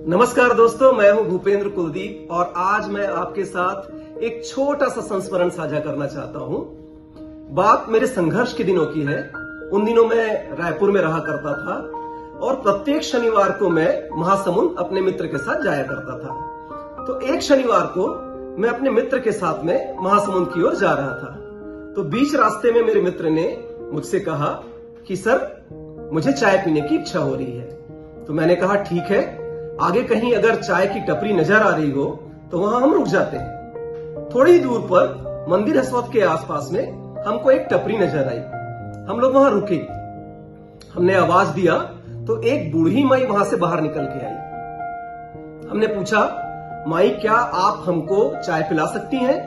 नमस्कार दोस्तों, मैं हूं भूपेंद्र कुलदीप और आज मैं आपके साथ एक छोटा सा संस्मरण साझा करना चाहता हूं। बात मेरे संघर्ष के दिनों की है। उन दिनों मैं रायपुर में रहा करता था और प्रत्येक शनिवार को मैं महासमुंद अपने मित्र के साथ जाया करता था। तो एक शनिवार को मैं अपने मित्र के साथ में महासमुंद की ओर जा रहा था। तो बीच रास्ते में मेरे मित्र ने मुझसे कहा कि सर, मुझे चाय पीने की इच्छा हो रही है। तो मैंने कहा ठीक है, आगे कहीं अगर चाय की टपरी नजर आ रही हो तो वहां हम रुक जाते हैं। थोड़ी दूर पर मंदिर हसौद के आसपास में हमको एक टपरी नजर आई। हम लोग वहां रुके, हमने आवाज दिया तो एक बूढ़ी माई वहां से बाहर निकल के आई। हमने पूछा, माई क्या आप हमको चाय पिला सकती हैं?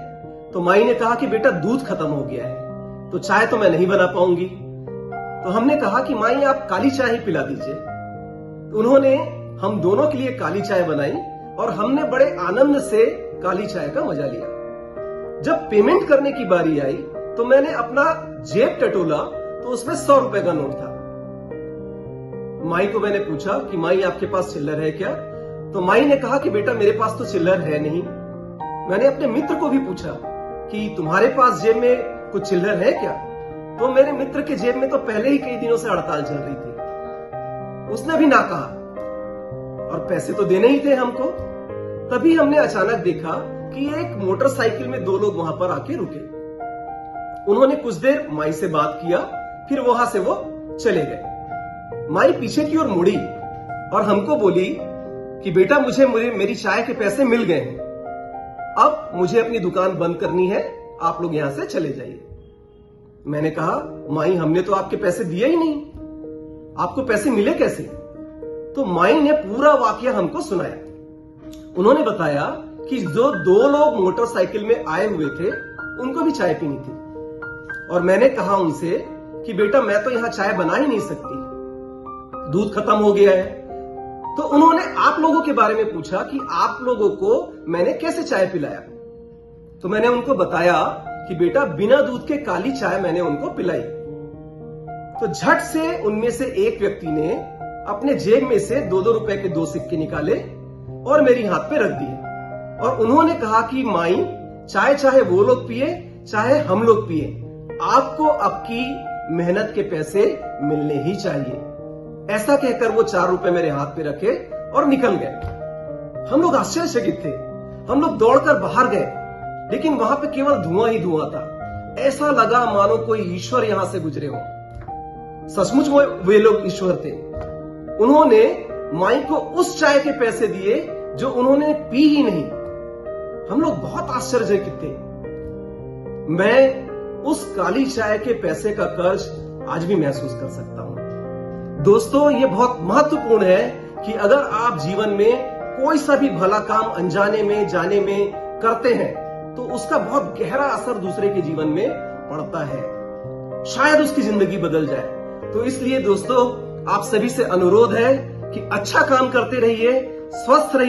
तो माई ने कहा कि बेटा दूध खत्म हो गया है तो चाय तो मैं नहीं बना पाऊंगी। तो हमने कहा कि माई आप काली चाय ही पिला दीजिए। तो उन्होंने हम दोनों के लिए काली चाय बनाई और हमने बड़े आनंद से काली चाय का मजा लिया। जब पेमेंट करने की बारी आई तो मैंने अपना जेब टटोला तो उसमें 100 रुपए का नोट था। माई को मैंने पूछा कि माई आपके पास चिल्लर है क्या? तो माई ने कहा कि बेटा मेरे पास तो चिल्लर है नहीं। मैंने अपने मित्र को भी पूछा कि तुम्हारे पास जेब में कुछ चिल्लर है क्या? तो मेरे मित्र के जेब में तो पहले ही कई दिनों से हड़ताल चल रही थी। उसने भी ना कहा और पैसे तो देने ही थे हमको। तभी हमने अचानक देखा कि एक मोटरसाइकिल में 2 लोग वहां पर आके रुके। उन्होंने कुछ देर माई से बात किया, फिर वहां से वो चले गए। माई पीछे की ओर मुड़ी और हमको बोली कि बेटा मुझे मेरी चाय के पैसे मिल गए हैं, अब मुझे अपनी दुकान बंद करनी है, आप लोग यहां से चले जाइए। मैंने कहा, माई हमने तो आपके पैसे दिए ही नहीं, आपको पैसे मिले कैसे? तो माई ने पूरा वाकया हमको सुनाया। उन्होंने बताया कि जो 2 लोग मोटरसाइकिल में आए हुए थे उनको भी चाय पीनी थी और मैंने कहा उनसे कि बेटा मैं तो यहां चाय बना ही नहीं सकती, दूध खत्म हो गया है। तो उन्होंने आप लोगों के बारे में पूछा कि आप लोगों को मैंने कैसे चाय पिलाया। तो मैंने उनको बताया कि बेटा बिना दूध के काली चाय मैंने उनको पिलाई। तो झट से उनमें से एक व्यक्ति ने अपने जेब में से 2-2 रुपए के 2 सिक्के निकाले और मेरी हाथ पे रख दिए और उन्होंने कहा कि माई चाय चाहे वो लोग पिए चाहे हम लोग पिए, आपको आपकी मेहनत के पैसे मिलने ही चाहिए। ऐसा कहकर वो 4 रुपए मेरे हाथ पे रखे और निकल गए। हम लोग आश्चर्यचकित थे। हम लोग दौड़कर बाहर गए, लेकिन वहां पे केवल धुआं ही धुआं था। ऐसा लगा मानो कोई ईश्वर यहां से गुजरे हो। सचमुच वे लोग ईश्वर थे। उन्होंने माई को उस चाय के पैसे दिए जो उन्होंने पी ही नहीं। हम लोग बहुत आश्चर्यचकित थे। मैं उस काली चाय के पैसे का कर्ज आज भी महसूस कर सकता हूं। दोस्तों, ये बहुत महत्वपूर्ण है कि अगर आप जीवन में कोई सा भी भला काम अनजाने में जाने में करते हैं तो उसका बहुत गहरा असर दूसरे के जीवन में पड़ता है, शायद उसकी जिंदगी बदल जाए। तो इसलिए दोस्तों, आप सभी से अनुरोध है कि अच्छा काम करते रहिए, स्वस्थ रहिए।